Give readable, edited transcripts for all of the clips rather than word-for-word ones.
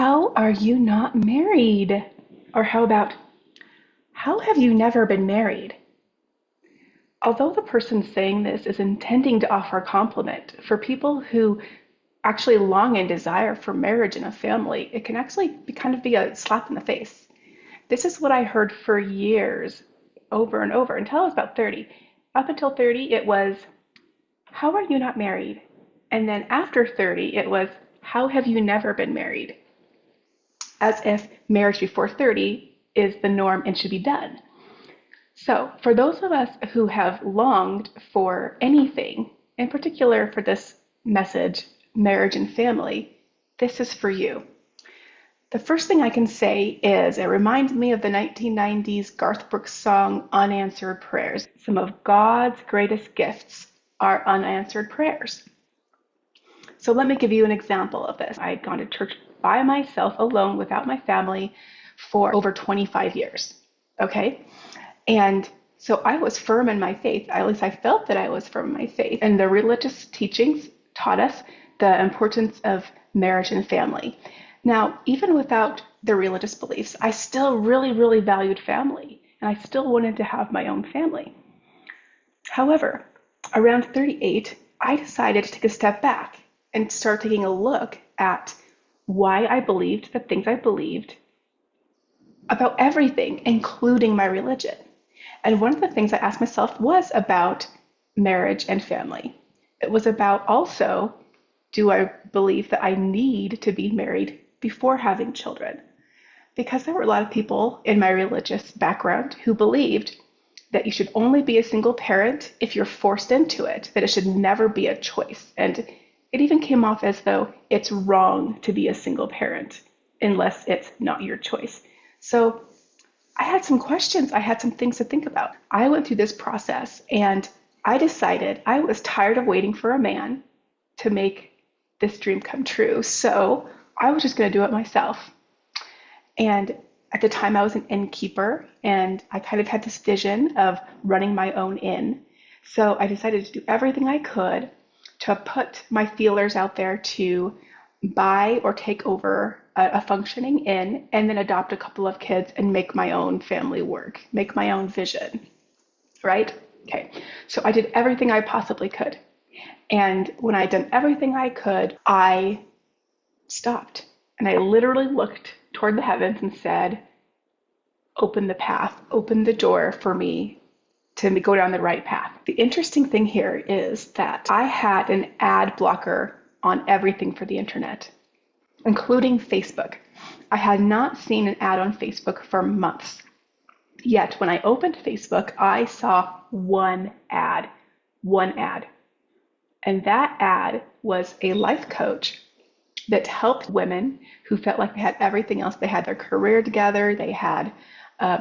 How are you not married? Or how about, how have you never been married? Although the person saying this is intending to offer a compliment, for people who actually long and desire for marriage and a family, it can actually kind of be a slap in the face. This is what I heard for years, over and over, until I was about 30. Up until 30, it was, how are you not married? And then after 30, it was, how have you never been married? As if marriage before 30 is the norm and should be done. So, for those of us who have longed for anything, in particular for this message, marriage and family, this is for you. The first thing I can say is it reminds me of the 1990s Garth Brooks song, Unanswered Prayers. Some of God's greatest gifts are unanswered prayers. So let me give you an example of this. I had gone to church by myself, alone, without my family, for over 25 years. Okay? And so I was firm in my faith. At least I felt that I was firm in my faith. And the religious teachings taught us the importance of marriage and family. Now, even without the religious beliefs, I still really, really valued family. And I still wanted to have my own family. However, around 38, I decided to take a step back and start taking a look at why I believed the things I believed about everything, including my religion. And one of the things I asked myself was about marriage and family. It was about also, do I believe that I need to be married before having children? Because there were a lot of people in my religious background who believed that you should only be a single parent if you're forced into it, that it should never be a choice. And it even came off as though it's wrong to be a single parent unless it's not your choice. So I had some questions. I had some things to think about. I went through this process and I decided I was tired of waiting for a man to make this dream come true. So I was just going to do it myself. And at the time I was an innkeeper and I kind of had this vision of running my own inn. So I decided to do everything I could to put my feelers out there to buy or take over a functioning inn and then adopt a couple of kids and make my own family work, make my own vision, right? Okay, so I did everything I possibly could. And when I'd done everything I could, I stopped and I literally looked toward the heavens and said, open the path, open the door for me to go down the right path. The interesting thing here is that I had an ad blocker on everything for the internet, including Facebook. I had not seen an ad on Facebook for months. Yet when I opened Facebook, I saw one ad. And that ad was a life coach that helped women who felt like they had everything else. They had their career together,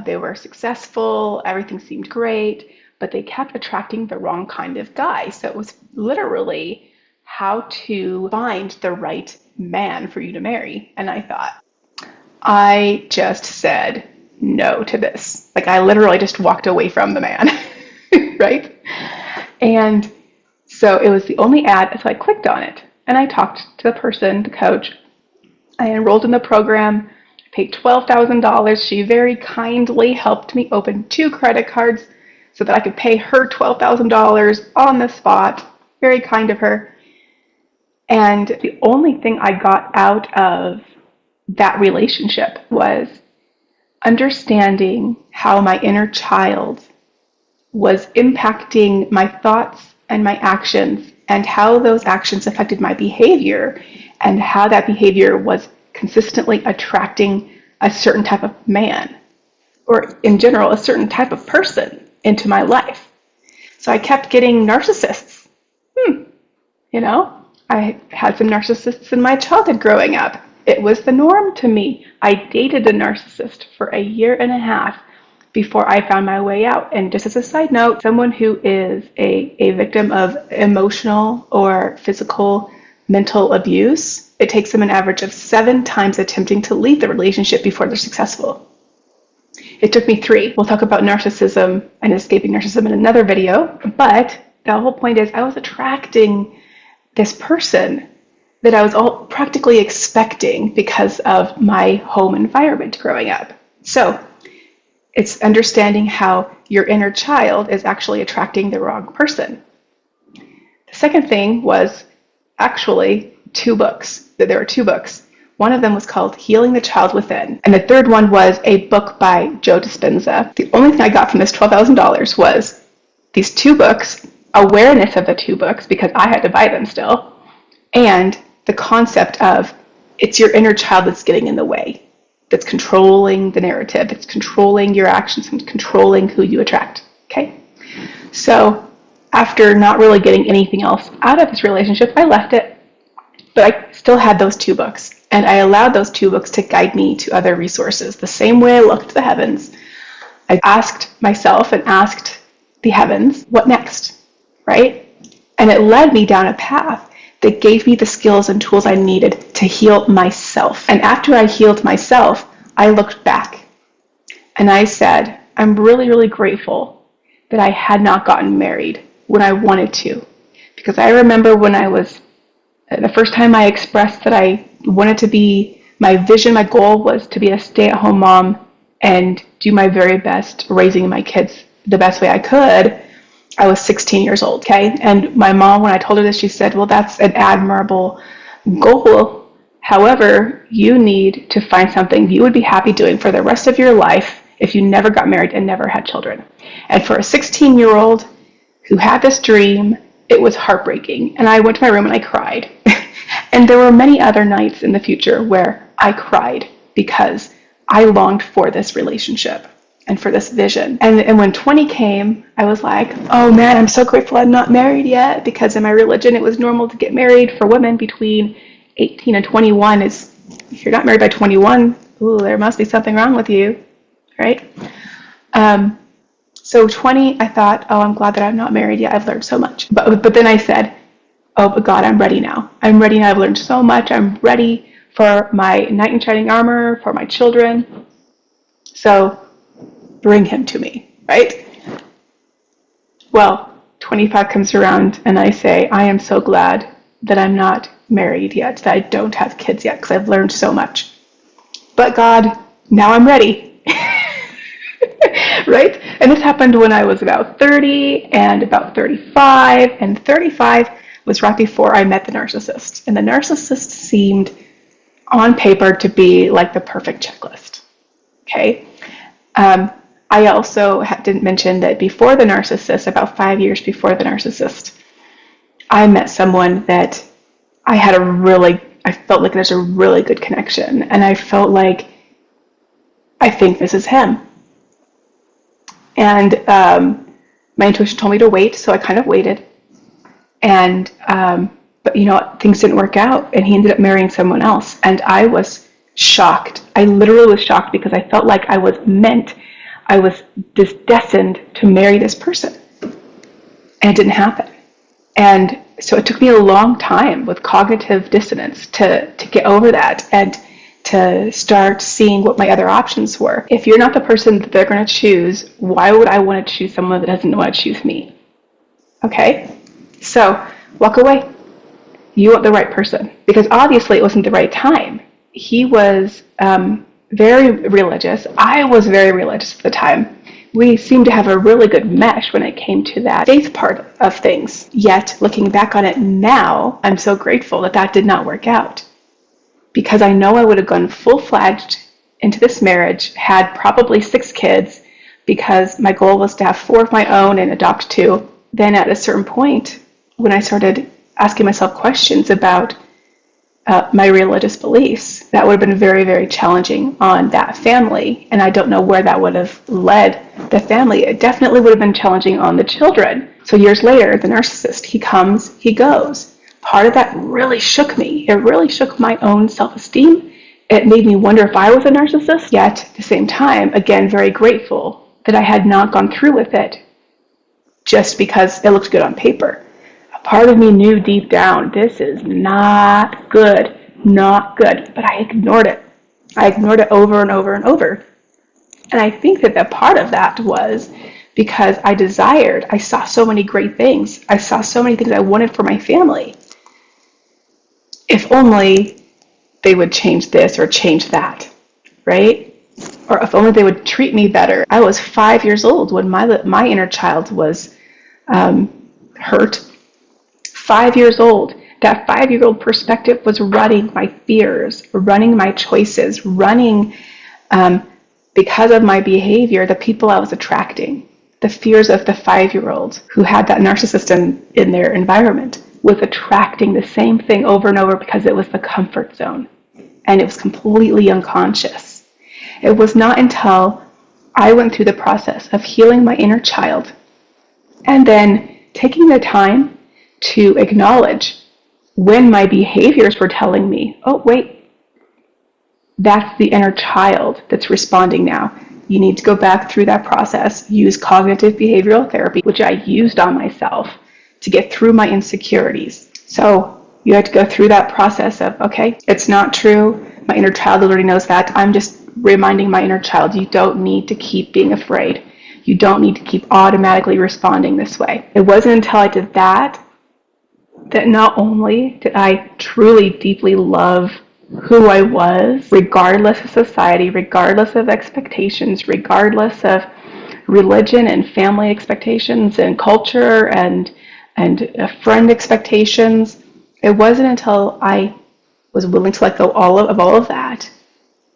they were successful, everything seemed great, but they kept attracting the wrong kind of guy. So it was literally how to find the right man for you to marry. And I thought, I just said no to this. Like I literally just walked away from the man, right? And so it was the only ad, so I clicked on it and I talked to the person, the coach. I enrolled in the program, paid $12,000. She very kindly helped me open 2 credit cards so that I could pay her $12,000 on the spot. Very kind of her. And the only thing I got out of that relationship was understanding how my inner child was impacting my thoughts and my actions and how those actions affected my behavior and how that behavior was consistently attracting a certain type of man or in general a certain type of person into my life. So I kept getting narcissists. I had some narcissists in my childhood growing up. It was the norm to me. I dated a narcissist for a year and a half before I found my way out. And just as a side note, someone who is a victim of emotional or physical mental abuse, it takes them an average of 7 times attempting to leave the relationship before they're successful. It took me 3. We'll talk about narcissism and escaping narcissism in another video, but the whole point is I was attracting this person that I was all practically expecting because of my home environment growing up. So it's understanding how your inner child is actually attracting the wrong person. The second thing was actually two books. There were two books. One of them was called Healing the Child Within. And the third one was a book by Joe Dispenza. The only thing I got from this $12,000 was these two books, awareness of the two books, because I had to buy them still, and the concept of it's your inner child that's getting in the way, that's controlling the narrative, that's controlling your actions and controlling who you attract. Okay? So after not really getting anything else out of this relationship, I left it, but I still had those two books, and I allowed those two books to guide me to other resources. The same way I looked to the heavens, I asked myself and asked the heavens, what next, right? And it led me down a path that gave me the skills and tools I needed to heal myself. And after I healed myself, I looked back and I said, I'm really, really grateful that I had not gotten married when I wanted to. Because I remember when I was, the first time I expressed that I wanted to be, my vision, my goal was to be a stay-at-home mom and do my very best raising my kids the best way I could. I was 16 years old, okay? And my mom, when I told her this, she said, well, that's an admirable goal. However, you need to find something you would be happy doing for the rest of your life if you never got married and never had children. And for a 16-year-old who had this dream, it was heartbreaking. And I went to my room and I cried. And there were many other nights in the future where I cried because I longed for this relationship and for this vision. And when 20 came, I was like, oh man, I'm so grateful I'm not married yet, because in my religion it was normal to get married for women between 18 and 21. If you're not married by 21, ooh, there must be something wrong with you, right? So 20, I thought, oh, I'm glad that I'm not married yet. I've learned so much. But then I said, oh, but God, I'm ready now. I'm ready now. I've learned so much. I'm ready for my knight in shining armor, for my children. So bring him to me, right? Well, 25 comes around and I say, I am so glad that I'm not married yet, that I don't have kids yet, because I've learned so much. But God, now I'm ready. Right? And this happened when I was about 30 and about 35, and 35 was right before I met the narcissist. And the narcissist seemed on paper to be like the perfect checklist. Okay? I also didn't mention that before the narcissist, about 5 years before the narcissist, I met someone that I felt like there's a really good connection. And I felt like, I think this is him. And my intuition told me to wait, so I kind of waited. And, but things didn't work out, and he ended up marrying someone else. And I was shocked. I literally was shocked, because I felt like I was destined to marry this person. And it didn't happen. And so it took me a long time with cognitive dissonance to get over that and to start seeing what my other options were. If you're not the person that they're going to choose, why would I want to choose someone that doesn't want to choose me? Okay? So walk away. You want the right person. Because obviously it wasn't the right time. He was very religious. I was very religious at the time. We seemed to have a really good mesh when it came to that faith part of things. Yet, looking back on it now, I'm so grateful that that did not work out. Because I know I would have gone full-fledged into this marriage, had probably 6 kids, because my goal was to have 4 of my own and adopt 2. Then at a certain point, when I started asking myself questions about my religious beliefs, that would have been very, very challenging on that family. And I don't know where that would have led the family. It definitely would have been challenging on the children. So years later, the narcissist, he comes, he goes. Part of that really shook me. It really shook my own self-esteem. It made me wonder if I was a narcissist. Yet, at the same time, again, very grateful that I had not gone through with it just because it looked good on paper. Part of me knew deep down, this is not good, but I ignored it. I ignored it over and over and over. And I think that part of that was because I saw so many great things. I saw so many things I wanted for my family. if only they would change this or change that, right? Or if only they would treat me better. I was 5 years old when my inner child was hurt. 5 years old. That 5 year old perspective was running my fears, running my choices, running because of my behavior, the people I was attracting. The fears of the 5 year old who had that narcissist in their environment was attracting the same thing over and over because it was the comfort zone. And it was completely unconscious. It was not until I went through the process of healing my inner child and then taking the time to acknowledge when my behaviors were telling me, oh, wait, that's the inner child that's responding now. You need to go back through that process, use cognitive behavioral therapy, which I used on myself to get through my insecurities. So you had to go through that process of, okay, it's not true. My inner child already knows that. I'm just reminding my inner child, you don't need to keep being afraid. You don't need to keep automatically responding this way. It wasn't until I did that not only did I truly deeply love who I was, regardless of society, regardless of expectations, regardless of religion and family expectations and culture and friend expectations. It wasn't until I was willing to let go of all of that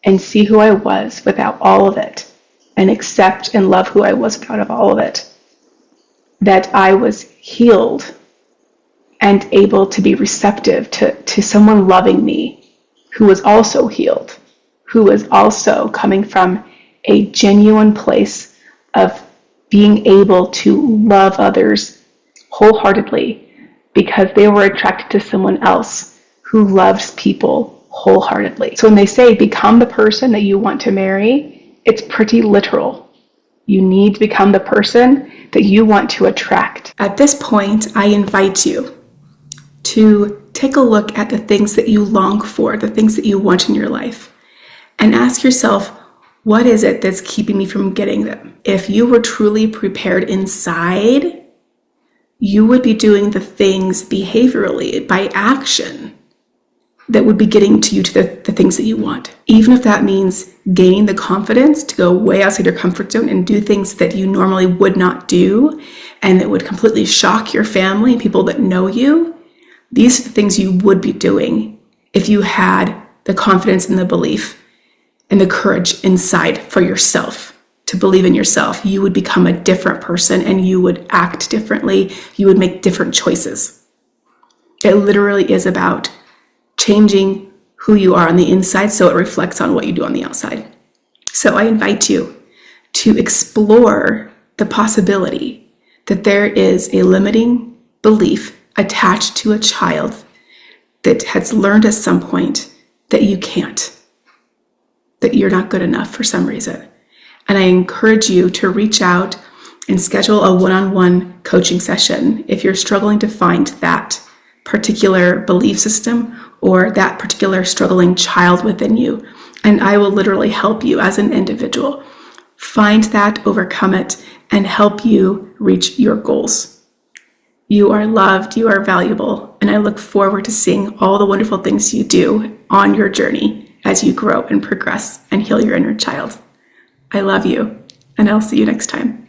and see who I was without all of it and accept and love who I was out of all of it that I was healed and able to be receptive to someone loving me who was also healed, who was also coming from a genuine place of being able to love others wholeheartedly because they were attracted to someone else who loves people wholeheartedly. So when they say become the person that you want to marry, it's pretty literal. You need to become the person that you want to attract. At this point, I invite you to take a look at the things that you long for, the things that you want in your life, and ask yourself, what is it that's keeping me from getting them? If you were truly prepared inside, you would be doing the things behaviorally by action that would be getting to you to the things that you want. Even if that means gaining the confidence to go way outside your comfort zone and do things that you normally would not do and that would completely shock your family and people that know you. These are the things you would be doing if you had the confidence and the belief and the courage inside for yourself to believe in yourself. You would become a different person and you would act differently. You would make different choices. It literally is about changing who you are on the inside so it reflects on what you do on the outside. So I invite you to explore the possibility that there is a limiting belief attached to a child that has learned at some point that you can't, that you're not good enough for some reason. And I encourage you to reach out and schedule a one-on-one coaching session if you're struggling to find that particular belief system or that particular struggling child within you. And I will literally help you as an individual find that, overcome it, and help you reach your goals. You are loved, you are valuable, and I look forward to seeing all the wonderful things you do on your journey as you grow and progress and heal your inner child. I love you, and I'll see you next time.